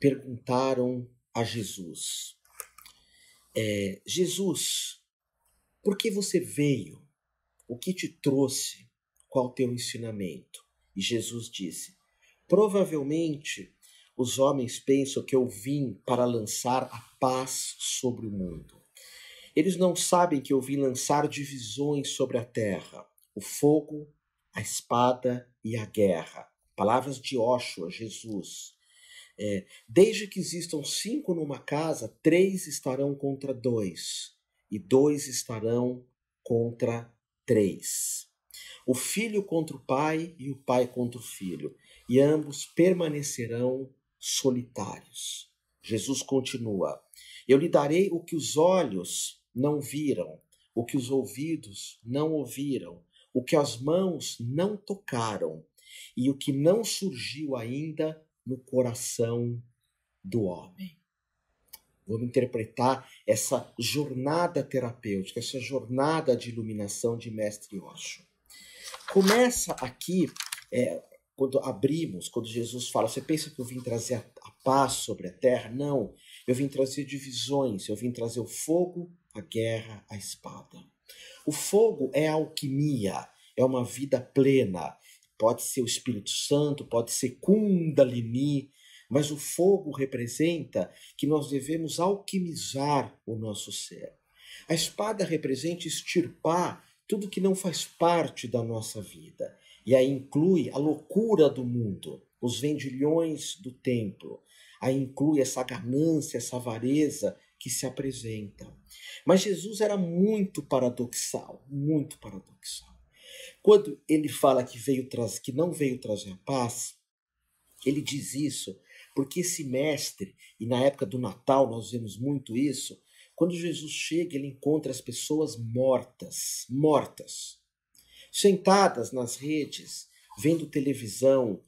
perguntaram a Jesus: Jesus, por que você veio? O que te trouxe? Qual o teu ensinamento? E Jesus disse: provavelmente os homens pensam que eu vim para lançar a paz sobre o mundo. Eles não sabem que eu vim lançar divisões sobre a terra, o fogo, a espada e a guerra. Palavras de Jóshua, Jesus. Desde que existam 5 numa casa, 3 estarão contra 2, e 2 estarão contra 3. O filho contra o pai e o pai contra o filho, e ambos permanecerão solitários. Jesus continua: eu lhe darei o que os olhos não viram, o que os ouvidos não ouviram, o que as mãos não tocaram, e o que não surgiu ainda no coração do homem. Vamos interpretar essa jornada terapêutica, essa jornada de iluminação de Mestre Osho. Começa aqui, quando Jesus fala, você pensa que eu vim trazer a paz sobre a terra? Não, eu vim trazer divisões, eu vim trazer o fogo, a guerra, a espada. O fogo é a alquimia, é uma vida plena. Pode ser o Espírito Santo, pode ser Kundalini, mas o fogo representa que nós devemos alquimizar o nosso ser. A espada representa extirpar tudo que não faz parte da nossa vida. E aí inclui a loucura do mundo, os vendilhões do templo. Aí inclui essa ganância, essa avareza que se apresenta. Mas Jesus era muito paradoxal, muito paradoxal. Quando ele fala que não veio trazer a paz, ele diz isso porque esse mestre, e na época do Natal nós vemos muito isso, quando Jesus chega, ele encontra as pessoas mortas, sentadas nas redes, vendo televisão.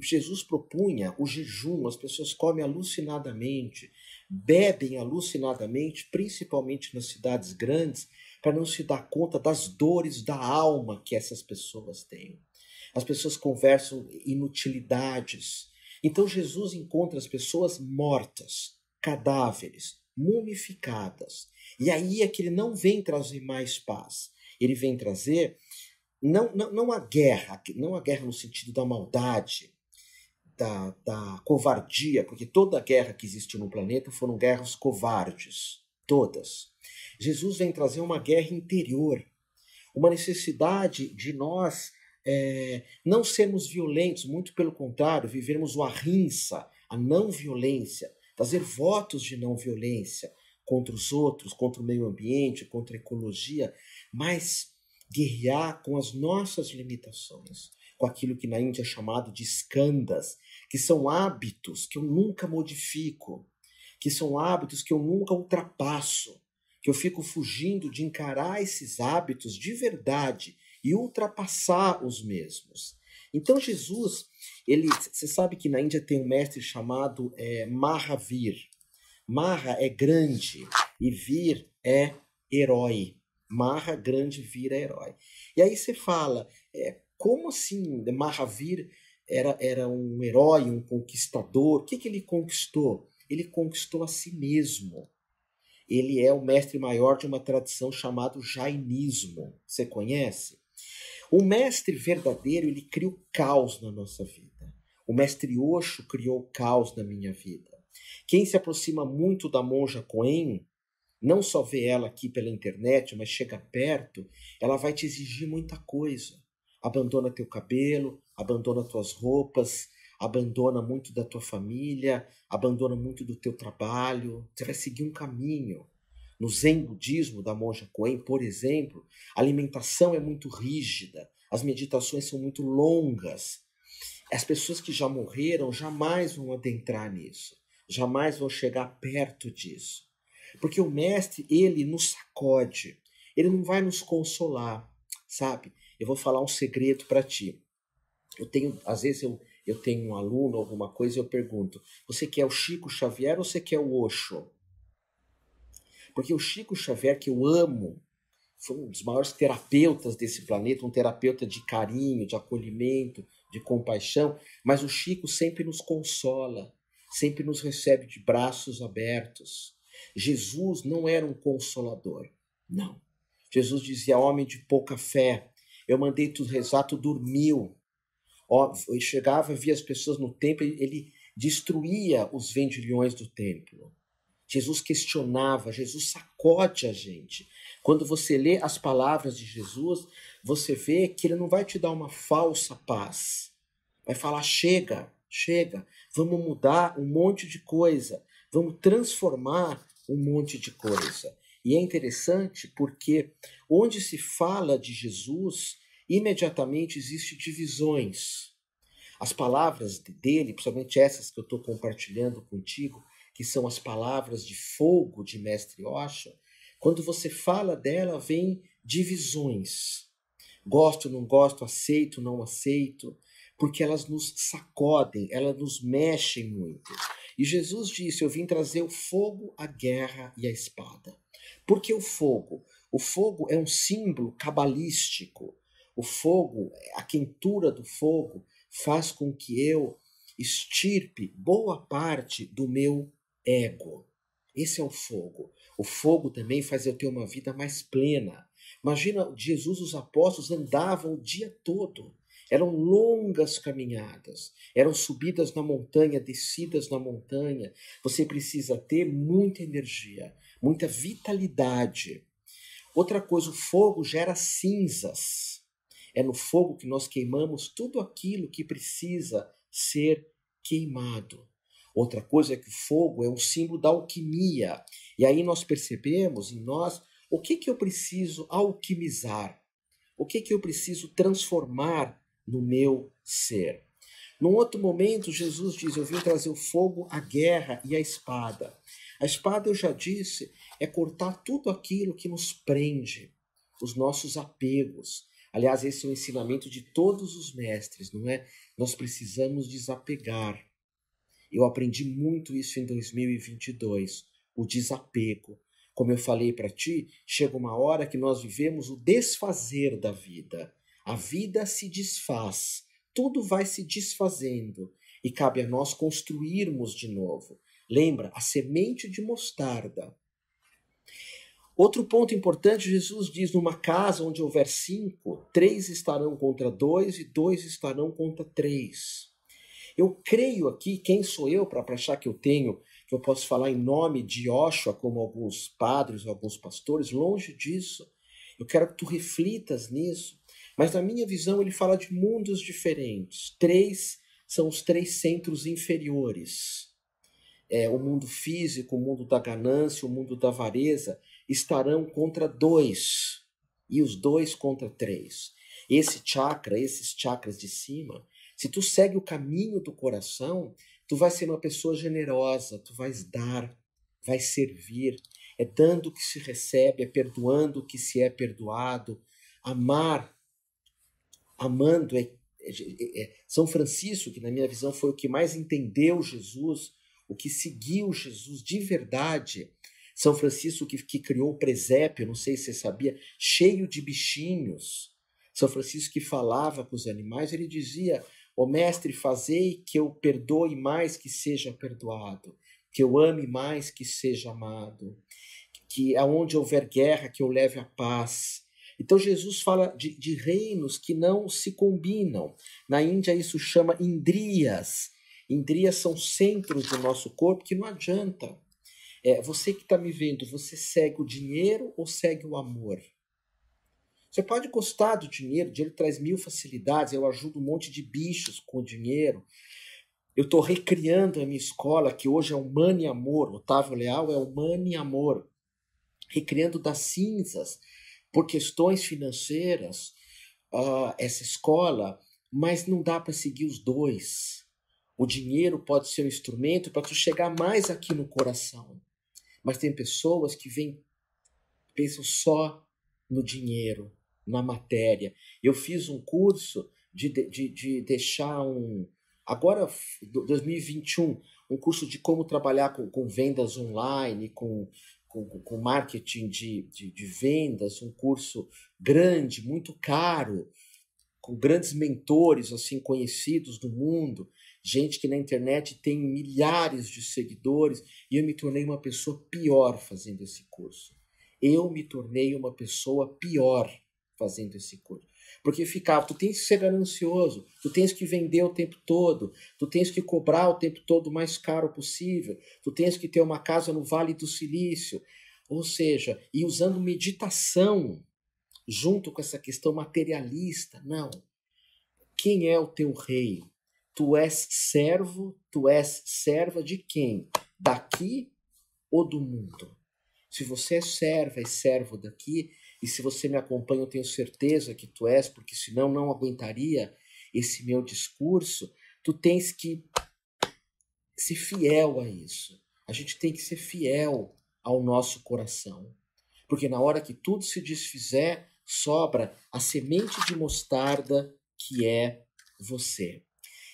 Jesus propunha o jejum, as pessoas comem alucinadamente, bebem alucinadamente, principalmente nas cidades grandes, para não se dar conta das dores da alma que essas pessoas têm. As pessoas conversam inutilidades. Então Jesus encontra as pessoas mortas, cadáveres, mumificadas. E aí é que ele não vem trazer mais paz. Ele vem trazer não a guerra no sentido da maldade, da covardia, porque toda a guerra que existiu no planeta foram guerras covardes, todas. Jesus vem trazer uma guerra interior, uma necessidade de nós não sermos violentos, muito pelo contrário, vivermos o ahimsa, a não violência, fazer votos de não violência contra os outros, contra o meio ambiente, contra a ecologia, mas guerrear com as nossas limitações, com aquilo que na Índia é chamado de skandhas, que são hábitos que eu nunca modifico, que são hábitos que eu nunca ultrapasso, que eu fico fugindo de encarar esses hábitos de verdade e ultrapassar os mesmos. Então Jesus, você sabe que na Índia tem um mestre chamado Mahavir. Maha é grande e Vir é herói. Maha, grande, Vir é herói. E aí você fala, como assim Mahavir era um herói, um conquistador? O que ele conquistou? Ele conquistou a si mesmo. Ele é o mestre maior de uma tradição chamada Jainismo. Você conhece? O mestre verdadeiro, ele cria o caos na nossa vida. O mestre Osho criou o caos na minha vida. Quem se aproxima muito da monja Coen, não só vê ela aqui pela internet, mas chega perto, ela vai te exigir muita coisa. Abandona teu cabelo, abandona tuas roupas, abandona muito da tua família, abandona muito do teu trabalho. Você vai seguir um caminho. No Zen budismo da monja Coen, por exemplo, a alimentação é muito rígida, as meditações são muito longas. As pessoas que já morreram jamais vão adentrar nisso, jamais vão chegar perto disso. Porque o mestre, ele nos sacode, ele não vai nos consolar, sabe? Eu vou falar um segredo para ti. Às vezes eu tenho um aluno, alguma coisa, e eu pergunto, você quer o Chico Xavier ou você quer o Osho? Porque o Chico Xavier, que eu amo, foi um dos maiores terapeutas desse planeta, um terapeuta de carinho, de acolhimento, de compaixão, mas o Chico sempre nos consola. sempre nos recebe de braços abertos. Jesus não era um consolador, não. Jesus dizia, homem de pouca fé, eu mandei tu rezar, tu dormiu. Ele chegava, via as pessoas no templo, ele destruía os vendilhões do templo. Jesus questionava, Jesus sacode a gente. Quando você lê as palavras de Jesus, você vê que ele não vai te dar uma falsa paz. Vai falar, chega, chega, vamos mudar um monte de coisa, vamos transformar um monte de coisa. E é interessante porque onde se fala de Jesus, imediatamente existem divisões. As palavras dele, principalmente essas que eu estou compartilhando contigo, que são as palavras de fogo de Mestre Osho, quando você fala dela, vem divisões. Gosto, não gosto, aceito, não aceito, porque elas nos sacodem, elas nos mexem muito. E Jesus disse, eu vim trazer o fogo, a guerra e a espada. Por que o fogo? O fogo é um símbolo cabalístico. O fogo, a quentura do fogo, faz com que eu extirpe boa parte do meu ego. Esse é o fogo. O fogo também faz eu ter uma vida mais plena. Imagina, Jesus, os apóstolos andavam o dia todo. Eram longas caminhadas, eram subidas na montanha, descidas na montanha. Você precisa ter muita energia, muita vitalidade. Outra coisa, o fogo gera cinzas. É no fogo que nós queimamos tudo aquilo que precisa ser queimado. Outra coisa é que o fogo é um símbolo da alquimia. E aí nós percebemos em nós o que eu preciso alquimizar, o que eu preciso transformar no meu ser. Num outro momento, Jesus diz, eu vim trazer o fogo, a guerra e a espada. A espada, eu já disse, é cortar tudo aquilo que nos prende, os nossos apegos. Aliás, esse é o ensinamento de todos os mestres, não é? Nós precisamos desapegar. Eu aprendi muito isso em 2022, o desapego. Como eu falei para ti, chega uma hora que nós vivemos o desfazer da vida. A vida se desfaz, tudo vai se desfazendo e cabe a nós construirmos de novo. Lembra, a semente de mostarda. Outro ponto importante, Jesus diz, numa casa onde houver 5, 3 estarão contra 2 e 2 estarão contra 3. Eu creio aqui, quem sou eu para achar que eu posso falar em nome de Osho, como alguns padres, alguns pastores, longe disso. Eu quero que tu reflitas nisso. Mas na minha visão ele fala de mundos diferentes. 3 são os 3 centros inferiores. O mundo físico, o mundo da ganância, o mundo da avareza, estarão contra 2. E os 2 contra 3. Esse chakra, esses chakras de cima, se tu segue o caminho do coração, tu vai ser uma pessoa generosa, tu vais dar, vais servir. É dando que se recebe, é perdoando que se é perdoado. Amar, amando. São Francisco, que na minha visão foi o que mais entendeu Jesus, o que seguiu Jesus de verdade. São Francisco que criou o presépio, não sei se você sabia, cheio de bichinhos. São Francisco que falava com os animais, ele dizia, ó mestre, fazei que eu perdoe mais que seja perdoado, que eu ame mais que seja amado, que aonde houver guerra, que eu leve a paz. Então Jesus fala de reinos que não se combinam. Na Índia isso chama indrias. Indrias são centros do nosso corpo que não adianta. Você que está me vendo, você segue o dinheiro ou segue o amor? Você pode gostar do dinheiro, o dinheiro traz 1000 facilidades, eu ajudo um monte de bichos com o dinheiro. Eu estou recriando a minha escola, que hoje é Humano e Amor, Otávio Leal é Humano e Amor, recriando das cinzas, por questões financeiras, essa escola, mas não dá para seguir os dois. O dinheiro pode ser um instrumento para tu chegar mais aqui no coração, mas tem pessoas que pensam só no dinheiro, na matéria. Eu fiz um curso de deixar agora 2021, um curso de como trabalhar com vendas online, com marketing de vendas, um curso grande, muito caro, com grandes mentores assim conhecidos do mundo. gente que na internet tem milhares de seguidores, e eu me tornei uma pessoa pior fazendo esse curso. Eu me tornei uma pessoa pior fazendo esse curso. Porque ficava, tu tens que ser ganancioso, tu tens que vender o tempo todo, tu tens que cobrar o tempo todo o mais caro possível, tu tens que ter uma casa no Vale do Silício. Ou seja, e usando meditação junto com essa questão materialista. Não. Quem é o teu rei? Tu és servo, tu és serva de quem? Daqui ou do mundo? Se você é serva e servo daqui, e se você me acompanha, eu tenho certeza que tu és, porque senão não aguentaria esse meu discurso, tu tens que ser fiel a isso. A gente tem que ser fiel ao nosso coração. Porque na hora que tudo se desfizer, sobra a semente de mostarda que é você.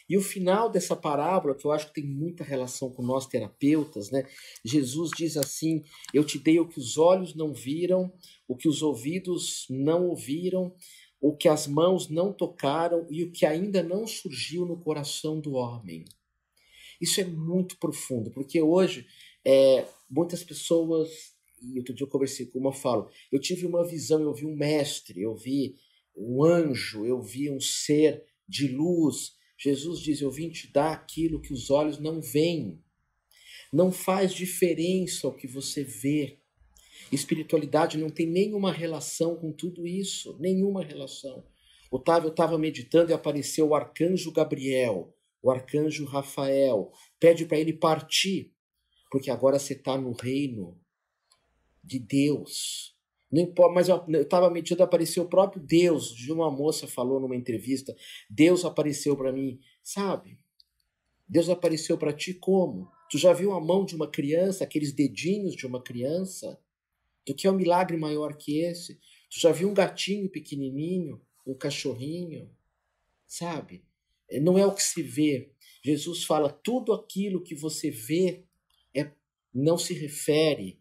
E o final dessa parábola, que eu acho que tem muita relação com nós terapeutas, né? Jesus diz assim: eu te dei o que os olhos não viram, o que os ouvidos não ouviram, o que as mãos não tocaram e o que ainda não surgiu no coração do homem. Isso é muito profundo, porque hoje muitas pessoas, e outro dia eu conversei com uma, falo, eu tive uma visão, eu vi um mestre, eu vi um anjo, eu vi um ser de luz. Jesus diz: eu vim te dar aquilo que os olhos não veem. Não faz diferença o que você vê. Espiritualidade não tem nenhuma relação com tudo isso, nenhuma relação. Otávio, eu estava meditando e apareceu o arcanjo Gabriel, o arcanjo Rafael, pede para ele partir, porque agora você está no reino de Deus. Não importa, mas eu estava meditando, apareceu o próprio Deus. De uma moça falou numa entrevista: Deus apareceu para mim, sabe? Deus apareceu para ti como? Tu já viu a mão de uma criança, aqueles dedinhos de uma criança? Tu quer um milagre maior que esse? Tu já viu um gatinho pequenininho, um cachorrinho? Sabe? Não é o que se vê. Jesus fala: tudo aquilo que você vê não se refere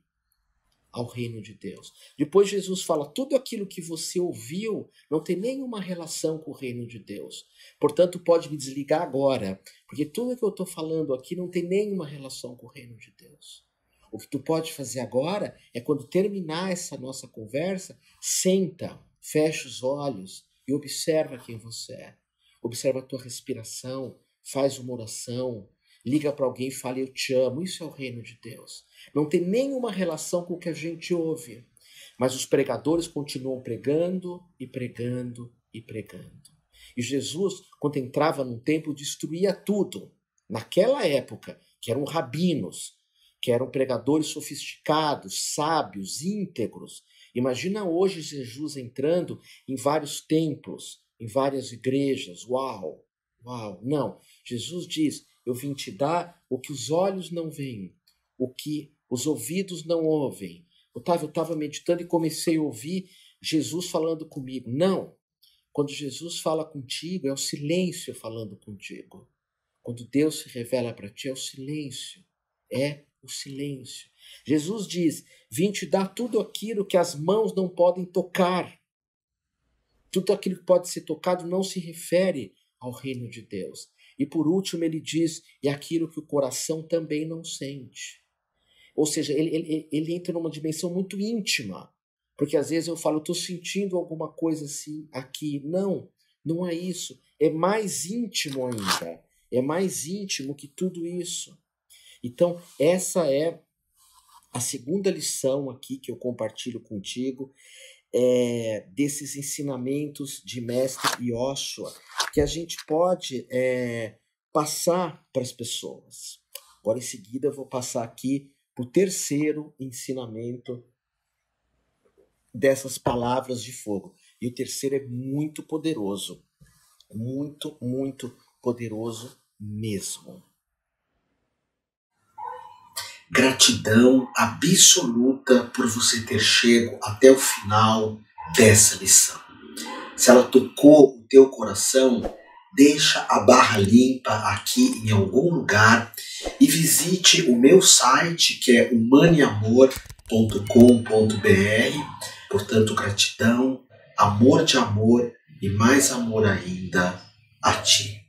ao reino de Deus. Depois Jesus fala: tudo aquilo que você ouviu não tem nenhuma relação com o reino de Deus. Portanto, pode me desligar agora, porque tudo que eu estou falando aqui não tem nenhuma relação com o reino de Deus. O que tu pode fazer agora é, quando terminar essa nossa conversa, senta, fecha os olhos e observa quem você é. Observa a tua respiração, faz uma oração, liga para alguém e fala: eu te amo. Isso é o reino de Deus. Não tem nenhuma relação com o que a gente ouve. Mas os pregadores continuam pregando e pregando e pregando. E Jesus, quando entrava num templo, destruía tudo. Naquela época, que eram rabinos, que eram pregadores sofisticados, sábios, íntegros. Imagina hoje Jesus entrando em vários templos, em várias igrejas. Uau! Uau! Não. Jesus diz: eu vim te dar o que os olhos não veem, o que os ouvidos não ouvem. Otávio, eu estava meditando e comecei a ouvir Jesus falando comigo. Não. Quando Jesus fala contigo, é o silêncio falando contigo. Quando Deus se revela para ti, é o silêncio. É o silêncio. Jesus diz: vim te dar tudo aquilo que as mãos não podem tocar. Tudo aquilo que pode ser tocado não se refere ao reino de Deus. E por último ele diz: é aquilo que o coração também não sente. Ou seja, ele entra numa dimensão muito íntima. Porque às vezes eu falo: estou sentindo alguma coisa assim aqui. Não, não é isso. É mais íntimo ainda. É mais íntimo que tudo isso. Então, essa é a segunda lição aqui que eu compartilho contigo, desses ensinamentos de Mestre Yoshua, que a gente pode passar para as pessoas. Agora, em seguida, eu vou passar aqui para o terceiro ensinamento dessas palavras de fogo. E o terceiro é muito poderoso. Muito, muito poderoso mesmo. Gratidão absoluta por você ter chego até o final dessa lição. Se ela tocou o teu coração, deixa a barra limpa aqui em algum lugar e visite o meu site, que é humaniamor.com.br. Portanto, gratidão, amor de amor e mais amor ainda a ti.